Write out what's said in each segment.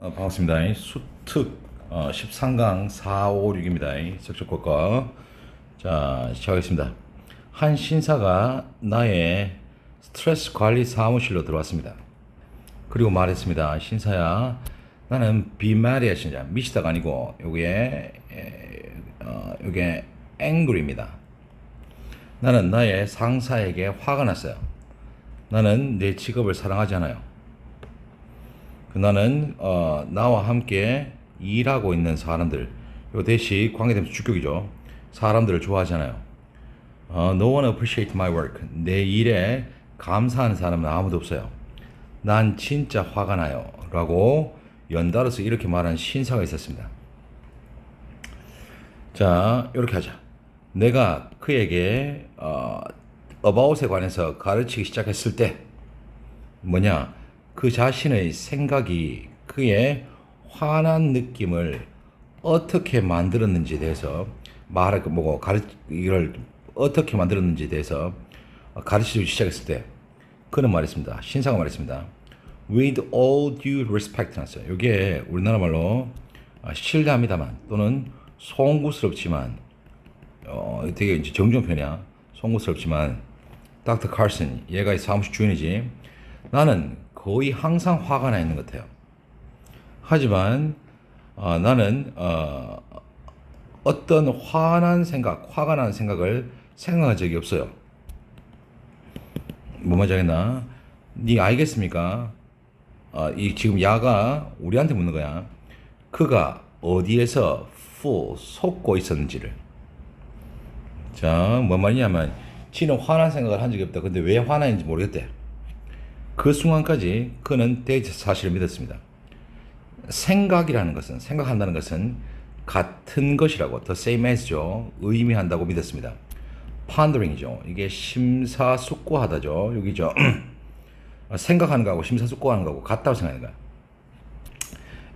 반갑습니다. 수특 13강 456입니다. 적적곡과 자 시작하겠습니다. 한 신사가 나의 스트레스 관리 사무실로 들어왔습니다. 그리고 말했습니다. 신사야, 나는 be mad이야. 진짜 미치다가 아니고 요게 angry입니다. 나는 나의 상사에게 화가 났어요. 나는 내 직업을 사랑하지 않아요. 나는 나와 함께 일하고 있는 사람들, 요 대시 관계되면서 주격이죠. 사람들을 좋아하잖아요. No one appreciate my work. 내 일에 감사하는 사람은 아무도 없어요. 난 진짜 화가 나요. 라고 연달아서 이렇게 말한 신사가 있었습니다. 자, 이렇게 하자. 내가 그에게 about에 관해서 가르치기 시작했을 때 뭐냐, 그 자신의 생각이 그의 화난 느낌을 어떻게 만들었는지에 대해서 이걸 어떻게 만들었는지에 대해서 가르치기 시작했을 때 그는 말했습니다. 신사가 말했습니다. With all due respect 났어요. 이게 우리나라 말로 실례합니다만 또는 송구스럽지만 되게 이제 정정편이야. 송구스럽지만 닥터 칼슨, 얘가 이 사무실 주인이지. 나는 거의 항상 화가 나 있는 것 같아요. 하지만 나는 어떤 화가 나는 생각을 생각한 적이 없어요. 뭐 말인지 알겠나? 네 알겠습니까? 이 지금 야가 우리한테 묻는 거야. 그가 어디에서 속고 있었는지를. 자, 뭔 말이냐면 지는 화난 생각을 한 적이 없다. 근데 왜 화나는지 모르겠대. 그 순간까지 그는 데이트 사실을 믿었습니다. 생각한다는 것은 같은 것이라고, the same as죠. 의미한다고 믿었습니다. pondering이죠. 이게 심사숙고하다죠. 여기죠. 생각하는 거하고 심사숙고하는 거하고 같다고 생각하는 거야.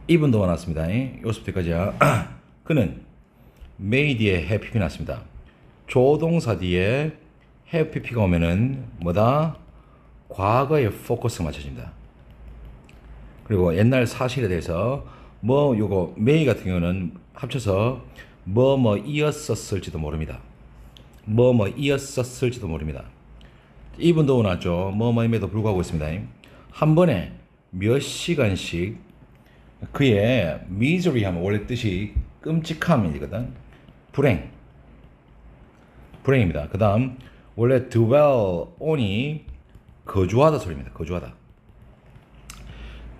이분 더 나왔습니다. 요스부터까지야. 그는 made 뒤에 have pp가 났습니다. 조동사 뒤에 have pp가 오면은 뭐다? 과거에 포커스가 맞춰집니다. 그리고 옛날 사실에 대해서 요거 may 같은 경우는 합쳐서 이었었을지도 모릅니다. 이었었을지도 모릅니다. 이분도 나왔죠. 뭐뭐임에도 불구하고 있습니다. 한 번에 몇 시간씩 그의 misery 하면 원래 뜻이 끔찍함이거든. 불행입니다. 그 다음 원래 dwell on이 거주하다 소리입니다. 거주하다.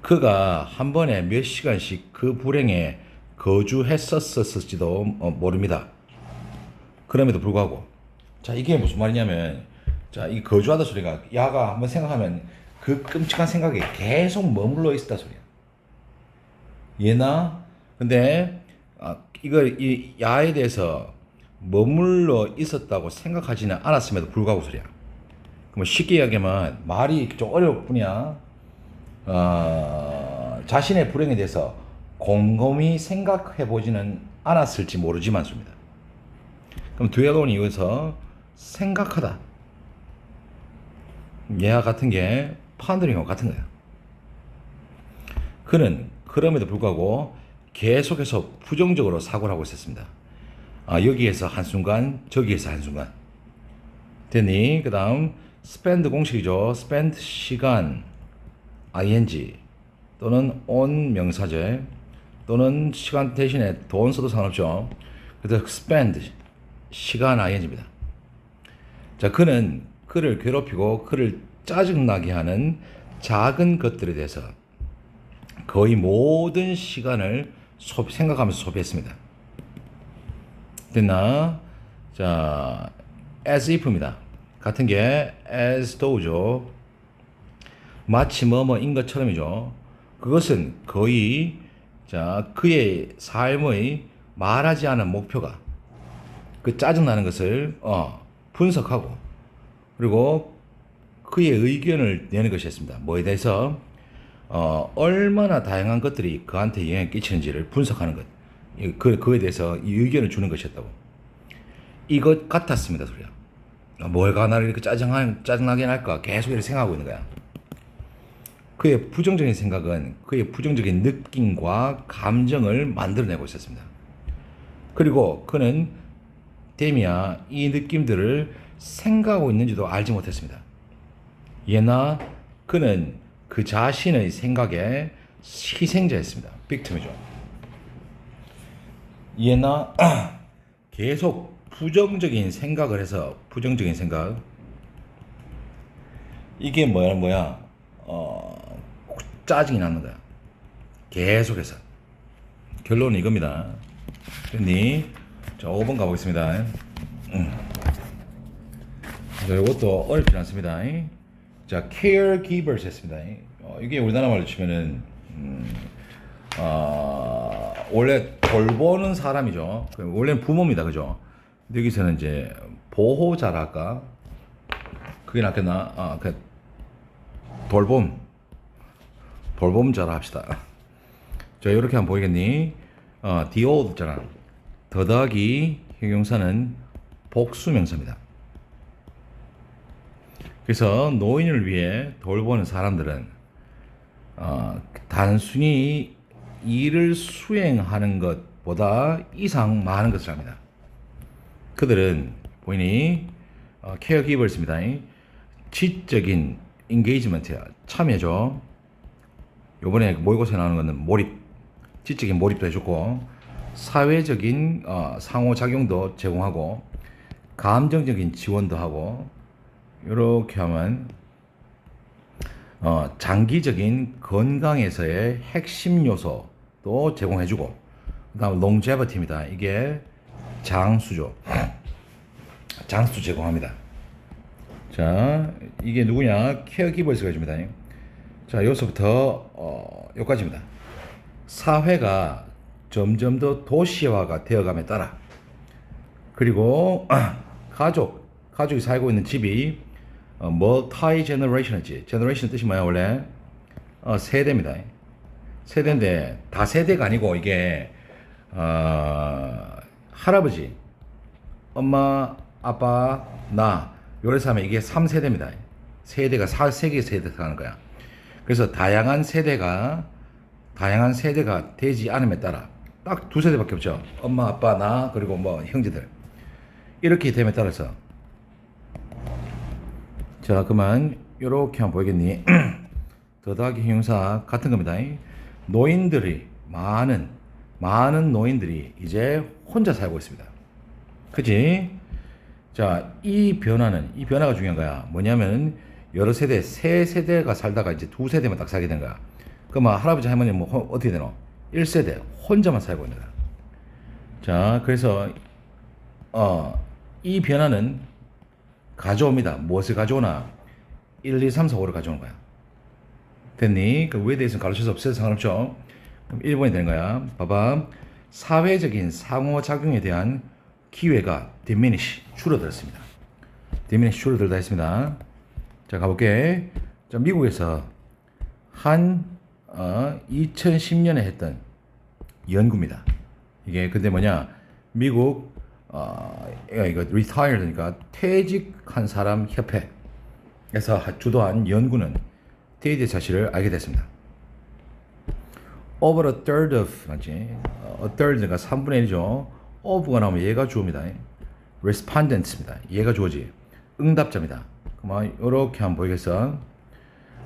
그가 한 번에 몇 시간씩 그 불행에 거주했었을지도 모릅니다. 그럼에도 불구하고, 자, 이게 무슨 말이냐면, 자, 이 거주하다 소리가 야가 한번 생각하면 그 끔찍한 생각에 계속 머물러 있었다 소리야. 얘나 근데 이 야에 대해서 머물러 있었다고 생각하지는 않았음에도 불구하고 소리야. 쉽게 이야기하면 말이 좀 어려울 뿐이야. 자신의 불행에 대해서 곰곰이 생각해 보지는 않았을지 모르지만 습니다. 그럼 dwellon이 여기서 생각하다. 얘와 같은 게 pondering하고 같은 거야. 그는 그럼에도 불구하고 계속해서 부정적으로 사고를 하고 있었습니다. 여기에서 한순간, 저기에서 한순간. 됐니? 그 다음 spend 공식이죠. spend 시간 ing 또는 on 명사제 또는 시간 대신에 돈 써도 상관없죠. 그래서 spend 시간 ing입니다. 자, 그는 그를 괴롭히고 그를 짜증나게 하는 작은 것들에 대해서 거의 모든 시간을 생각하면서 소비했습니다. 됐나? 자, as if입니다. 같은 게 as though죠. 마치 뭐뭐인 것처럼이죠. 그것은 거의 그의 삶의 말하지 않은 목표가 그 짜증나는 것을 분석하고 그리고 그의 의견을 내는 것이었습니다. 뭐에 대해서 얼마나 다양한 것들이 그한테 영향을 끼치는지를 분석하는 것. 그에 대해서 이 의견을 주는 것이었다고. 이것 같았습니다, 소리야. 뭘가 나를 이렇게 짜증나게 할까? 계속 이렇게 생각하고 있는 거야. 그의 부정적인 생각은 그의 부정적인 느낌과 감정을 만들어내고 있었습니다. 그리고 그는 데미야 이 느낌들을 생각하고 있는지도 알지 못했습니다. 예나 그는 그 자신의 생각의 희생자였습니다. 빅팀이죠. 예나 계속 부정적인 생각을 해서 부정적인 생각 이게 뭐야 짜증이 나는 거야. 계속해서 결론은 이겁니다. 됐니? 자 5번 가보겠습니다. 자, 이것도 어렵지 않습니다. 자 caregivers 했습니다. 이게 우리나라 말로 치면은 원래 돌보는 사람이죠. 원래는 부모입니다, 그죠? 근데 여기서는 이제 보호자랄까? 그게 낫겠나? 그 돌봄자라 합시다. 자, 이렇게 한번 보이겠니? the old잖아. 더하기 형용사는 복수명사입니다. 그래서 노인을 위해 돌보는 사람들은 단순히 일을 수행하는 것보다 이상 많은 것을 합니다. 그들은 보이니 caregivers입니다. 지적인 engagement야 참여죠. 요번에 모의고사에 나오는 거는 몰입, 지적인 몰입도 해줬고 사회적인 상호작용도 제공하고 감정적인 지원도 하고 이렇게 하면 장기적인 건강에서의 핵심 요소도 제공해주고 그 다음 longevity입니다. 이게 장수죠. 장수 제공합니다. 자 이게 누구냐? caregivers가 해줍니다. 자 여기서부터 여기까지입니다. 사회가 점점 더 도시화가 되어감에 따라 그리고 가족이 살고 있는 집이 multi-generation이지. generation 뜻이 뭐야 원래? 세대입니다. 세대인데 다 세대가 아니고 이게 할아버지, 엄마, 아빠, 나 요래서 하면 이게 3세대입니다. 세대가 4세기 세대 사는 거야. 그래서 다양한 세대가 되지 않음에 따라 딱 두 세대밖에 없죠. 엄마, 아빠, 나 그리고 뭐 형제들 이렇게 됨에 따라서 자 그러면 이렇게 한번 보이겠니? 더하기 형용사 같은 겁니다. 노인들이 많은 노인들이 이제 혼자 살고 있습니다. 그치? 자, 이 변화가 중요한 거야. 뭐냐면 여러 세대, 세 세대가 살다가 이제 두 세대만 딱 살게 된 거야. 그러면 할아버지 할머니 뭐 어떻게 되노? 1세대 혼자만 살고 있는 거야. 자, 그래서 이 변화는 가져옵니다. 무엇을 가져오나? 1, 2, 3, 4, 5를 가져오는 거야. 됐니? 그 왜 대해서는 가르쳐서 없어도 상관없죠. 그럼 1번이 되는 거야. 봐봐. 사회적인 상호작용에 대한 기회가 줄어들었습니다. 줄어들다 했습니다. 자, 가볼게. 자, 미국에서 한 2010년에 했던 연구입니다. 이게 근데 뭐냐? 미국 이거 retired니까 퇴직한 사람 협회에서 주도한 연구는 데이터의 사실을 알게 됐습니다. Over a third of 맞지? A third가 3분의 1이죠. of가 나오면 얘가 주어입니다. respondents입니다. 얘가 주어지. 응답자입니다. 그러면 이렇게 한번 보이겠어?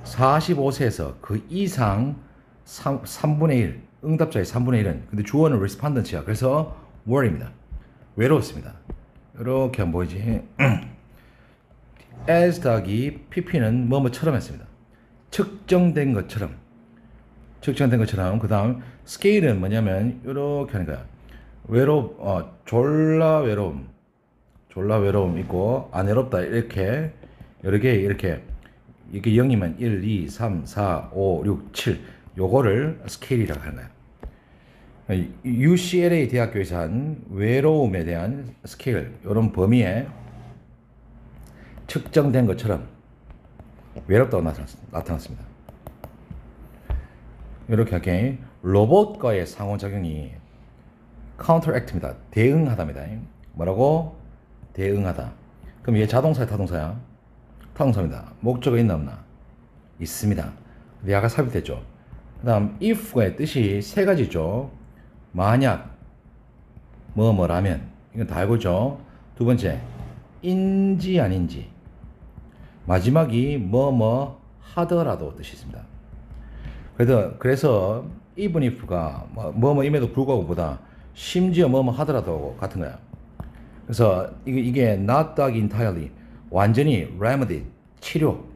45세에서 그 이상 3분의 1, 응답자의 3분의 1은 근데 주어는 respondents야. 그래서 worry입니다. 외로웠습니다. 이렇게 한번 보이지? as 더하기 pp는 뭐뭐처럼 했습니다. 측정된 것처럼. 그 다음 scale은 뭐냐면 이렇게 하는 거야. 졸라 외로움 있고 안 외롭다 이렇게 여러 개 이렇게 0이면 1, 2, 3, 4, 5, 6, 7 요거를 스케일이라고 하는 거야. UCLA 대학교에서 한 외로움에 대한 스케일 이런 범위에 측정된 것처럼 외롭다고 나타났습니다. 이렇게 할게. 로봇과의 상호작용이 counteract입니다. 대응하다입니다. 뭐라고? 대응하다. 그럼 얘 자동사야 타동사야? 타동사입니다. 목적어 있나 없나? 있습니다. the가 삽입됐죠. 그 다음 if의 뜻이 세 가지죠. 만약 뭐뭐라면, 이건 다 알고 있죠. 두 번째, 인지 아닌지. 마지막이 뭐뭐 하더라도 뜻이 있습니다. 그래서 even if가 뭐뭐임에도 불구하고 보다 심지어 뭐뭐 하더라도 같은 거야. 그래서 이게 not dog entirely, 완전히 remedy, 치료,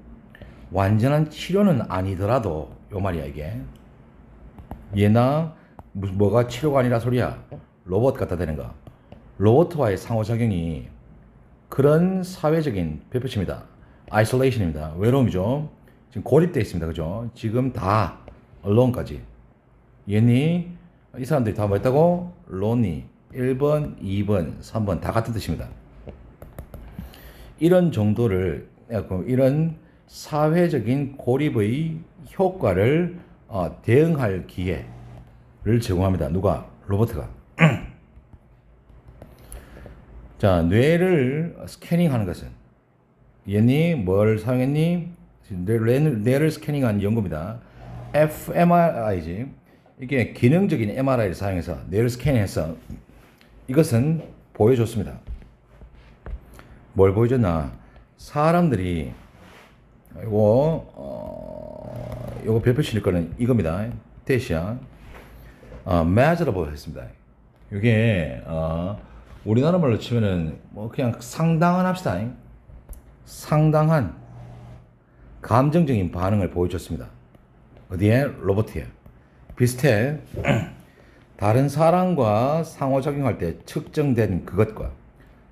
완전한 치료는 아니더라도 요 말이야 이게. 얘나 뭐가 치료가 아니라 소리야. 로봇 갖다 대는 거. 로봇과의 상호작용이 그런 사회적인 별표치입니다. isolation입니다. 외로움이죠. 지금 고립되어 있습니다. 그죠? 지금 다 alone까지. 얘니 이 사람들이 다 뭐였다고? lonely. 1번, 2번, 3번 다 같은 뜻입니다. 이런 정도를 이런 사회적인 고립의 효과를 대응할 기회를 제공합니다. 누가? 로봇가. 자, 뇌를 스캐닝하는 것은 얘니 뭘 사용했니? 뇌를 스캐닝한 연구입니다. fMRI지. 이게 기능적인 MRI를 사용해서 뇌를 스캐닝해서 이것은 보여줬습니다. 뭘 보여줬나? 사람들이 요거 별표 칠 거는 이겁니다. 대시야. measurable 했습니다. 이게 우리나라 말로 치면은 뭐 그냥 상당한 합시다. 상당한 감정적인 반응을 보여줬습니다. 어디에? 로봇에. 비슷해. 다른 사람과 상호작용할 때 측정된 그것과.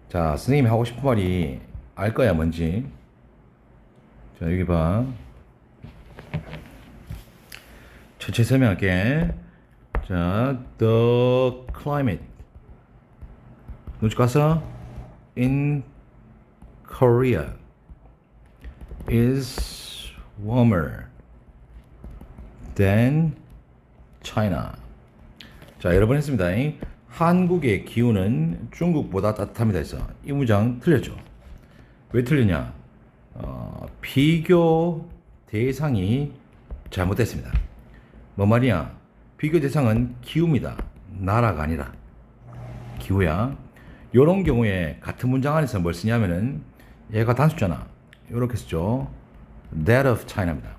자, 선생님이 하고 싶은 말이 알 거야 뭔지. 자, 여기 봐. 전체 설명할게. 자, the climate. 누구 가서? In Korea is warmer than China. 자, 여러 번 했습니다. 한국의 기후는 중국보다 따뜻합니다. 해서 이 문장 틀렸죠. 왜 틀렸냐? 비교 대상이 잘못됐습니다. 뭐 말이야? 비교 대상은 기후입니다. 나라가 아니라 기후야. 요런 경우에 같은 문장 안에서 뭘 쓰냐면은 얘가 단수잖아. 요렇게 쓰죠. That of China입니다.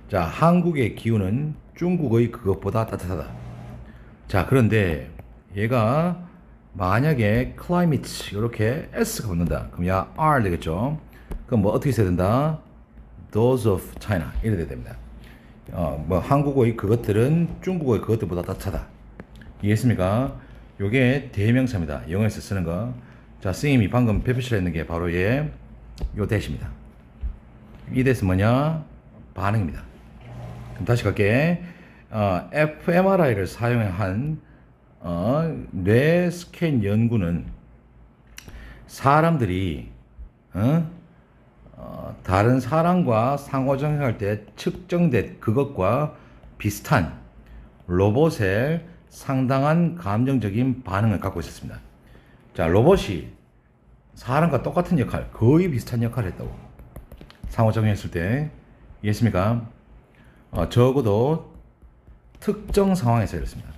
자, 한국의 기후는 중국의 그것보다 따뜻하다. 자, 그런데 얘가 만약에 climate 이렇게 s가 붙는다. 그럼 야 R 되겠죠. 그럼 뭐 어떻게 써야 된다? Those of China 이래 돼야 됩니다. 뭐 한국의 그것들은 중국의 그것들보다 따뜻하다. 이해했습니까? 요게 대명사입니다. 영어에서 쓰는 거. 자, 선생님이 방금 별표치를 했는 게 바로 요 대시입니다. 이 대시 뭐냐? 반응입니다. 그럼 다시 갈게. fMRI를 사용한 뇌 스캔 연구는 사람들이 다른 사람과 상호작용할 때 측정된 그것과 비슷한 로봇의 상당한 감정적인 반응을 갖고 있었습니다. 자, 로봇이 사람과 똑같은 역할, 거의 비슷한 역할을 했다고. 상호작용했을 때. 이해했습니까? 적어도 특정 상황에서 이렇습니다.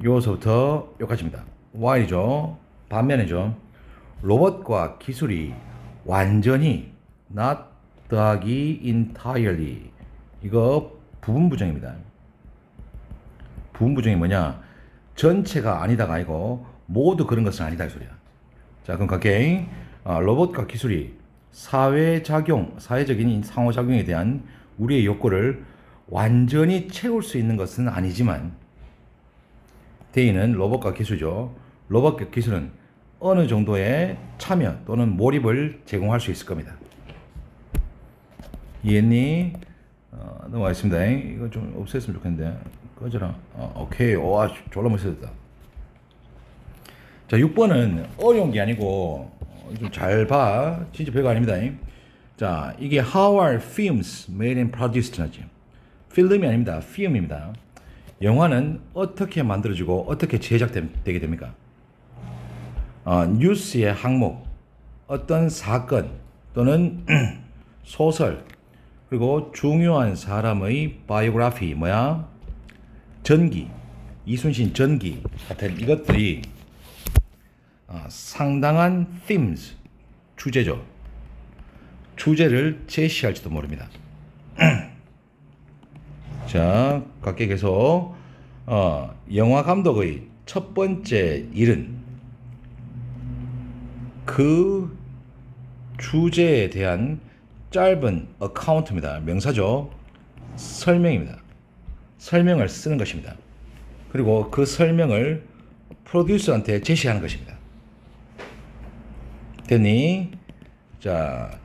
요서부터 여기까지입니다. while이죠. 반면이죠. 로봇과 기술이 완전히 not 더하기 entirely. 이거 부분부정입니다. 부분부정이 뭐냐? 전체가 아니다가 아니고 모두 그런 것은 아니다 이 소리야. 자, 그럼 갈게. 로봇과 기술이 사회적인 상호작용에 대한 우리의 욕구를 완전히 채울 수 있는 것은 아니지만 대의는 로봇과 기술이죠. 로봇과 기술은 어느 정도의 참여 또는 몰입을 제공할 수 있을 겁니다. 이해했니? 넘어가겠습니다. 이거 좀 없앴으면 좋겠는데. 꺼져라. 오케이. 와, 졸라 멋있었다. 자, 6번은 어려운 게 아니고 좀 잘 봐. 진짜 별거 아닙니다. 자, 이게 How are films made and produced? 나지. 필름이 아닙니다. film입니다. 영화는 어떻게 만들어지고 어떻게 제작되게 됩니까? 뉴스의 항목, 어떤 사건 또는 소설, 그리고 중요한 사람의 biography 뭐야? 전기, 이순신 전기 같은 이것들이 상당한 themes, 주제죠. 주제를 제시할지도 모릅니다. 자, 각계 계속 영화 감독의 첫 번째 일은 그 주제에 대한 짧은 어카운트입니다. 명사죠. 설명입니다. 설명을 쓰는 것입니다. 그리고 그 설명을 프로듀서한테 제시하는 것입니다. 됐니? 자,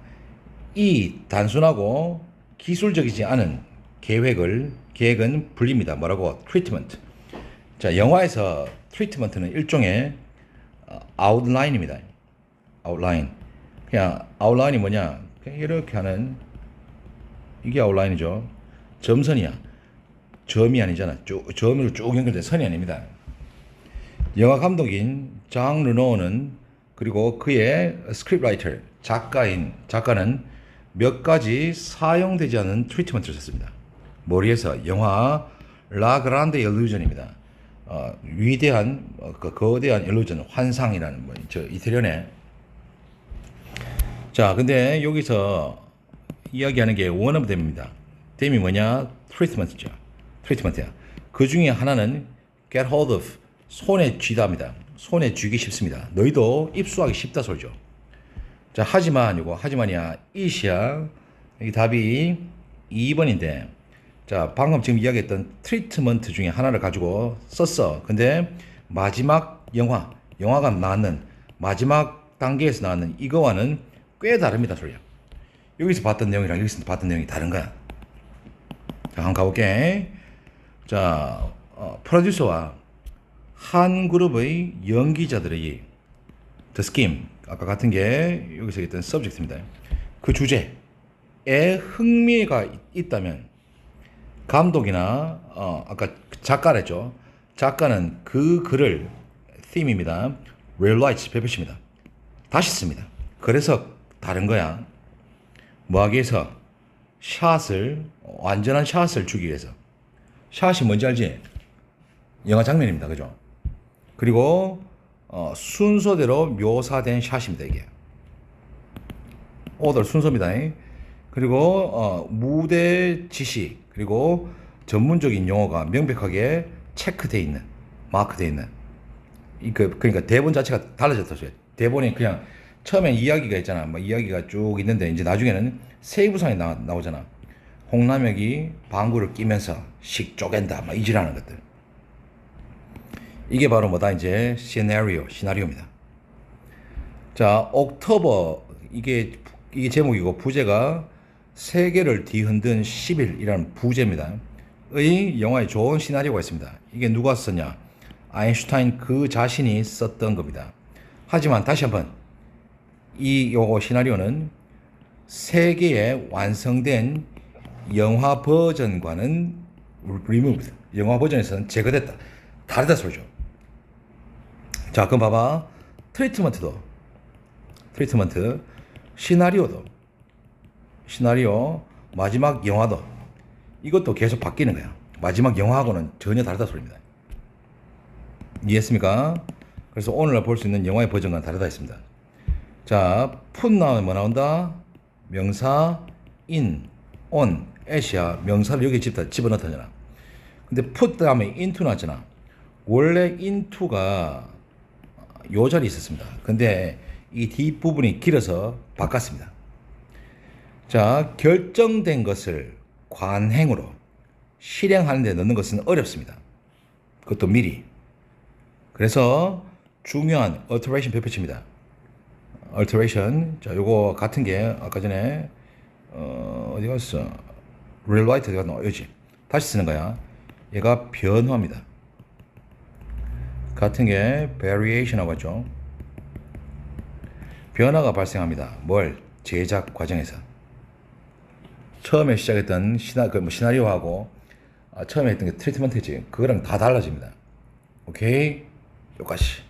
이 단순하고 기술적이지 않은 계획은 불립니다. 뭐라고? 트리트먼트. 자, 영화에서 트리트먼트는 일종의 아웃라인입니다. 아웃라인. 그냥 아웃라인이 뭐냐? 그냥 이렇게 하는 이게 아웃라인이죠. 점선이야. 점이 아니잖아. 점으로 쭉 연결된 선이 아닙니다. 영화 감독인 장 르노는 그리고 그의 스크립라이터 작가는 몇 가지 사용되지 않은 트리트먼트를 썼습니다. 머리에서 영화 라 그란데 일루전입니다. 위대한 거대한 일루전 환상이라는 저 이태리언의 자 근데 여기서 이야기하는 게 one of them입니다. them이 뭐냐? 트리트먼트죠. 트리트먼트야. 그 중에 하나는 get hold of 손에 쥐다입니다. 손에 쥐기 쉽습니다. 너희도 입수하기 쉽다 소리죠. 자 하지만 이거 하지만이야 이시야 여기 답이 2번인데 자 방금 지금 이야기했던 트리트먼트 중에 하나를 가지고 썼어. 근데 마지막 영화가 나왔는 마지막 단계에서 나왔는 이거와는 꽤 다릅니다 소리야. 여기서 봤던 내용이랑 여기서 봤던 내용이 다른 거야. 자 한번 가볼게. 자 프로듀서와 한 그룹의 연기자들의 The Scheme 아까 같은 게 여기서 있던 서브젝트입니다. 그 주제에 흥미가 있다면 감독이나 아까 작가랬죠. 작가는 그 글을 theme입니다. rewrites 베푸십니다. 다시 씁니다. 그래서 다른 거야. 뭐 하기 위해서 완전한 샷을 주기 위해서. 샷이 뭔지 알지? 영화 장면입니다. 그죠? 그리고 순서대로 묘사된 샷입니다. 이게 오더 순서입니다. 그리고 무대 지시 그리고 전문적인 용어가 명백하게 체크되어 있는 마크되어 있는 그러니까 대본 자체가 달라졌어요. 대본이 그냥 처음엔 이야기가 있잖아. 뭐 이야기가 쭉 있는데 이제 나중에는 세부상이 나오잖아. 홍남혁이 방구를 끼면서 식 쪼갠다. 막 이질하는 것들. 이게 바로 뭐다 이제 시나리오입니다. 자, 옥토버 이게 제목이고 부제가 세계를 뒤흔든 10일이라는 부제입니다. 의 영화에 좋은 시나리오가 있습니다. 이게 누가 썼냐? 아인슈타인 그 자신이 썼던 겁니다. 하지만 다시 한번 요거 시나리오는 세계에 완성된 영화 버전과는 removed. 영화 버전에서는 제거됐다. 다르다 소리죠. 자, 그럼 봐봐. 트리트먼트, 시나리오, 마지막 영화도 이것도 계속 바뀌는 거야. 마지막 영화하고는 전혀 다르다 소리입니다. 이해했습니까? 그래서 오늘날 볼 수 있는 영화의 버전과는 다르다 했습니다. 자, put 나오면 뭐 나온다? 명사 in, on, at이야. 명사를 여기 집어넣었잖아. 근데 put 다음에 into 나왔잖아. 원래 into가 요 자리에 있었습니다. 근데 이 뒷부분이 길어서 바꿨습니다. 자, 결정된 것을 관행으로 실행하는 데 넣는 것은 어렵습니다. 그것도 미리. 그래서 중요한 alteration 베푸칩니다. alteration. 자, 요거 같은 게 아까 전에 어디 갔어? rewrite 어디 갔노? 여기. 다시 쓰는 거야. 얘가 변화입니다. 같은 게 variation이라고 하죠. 변화가 발생합니다. 뭘? 제작 과정에서. 처음에 시작했던 시나리오하고 처음에 했던 게 트리트먼트지. 그거랑 다 달라집니다. 오케이? 여기까지.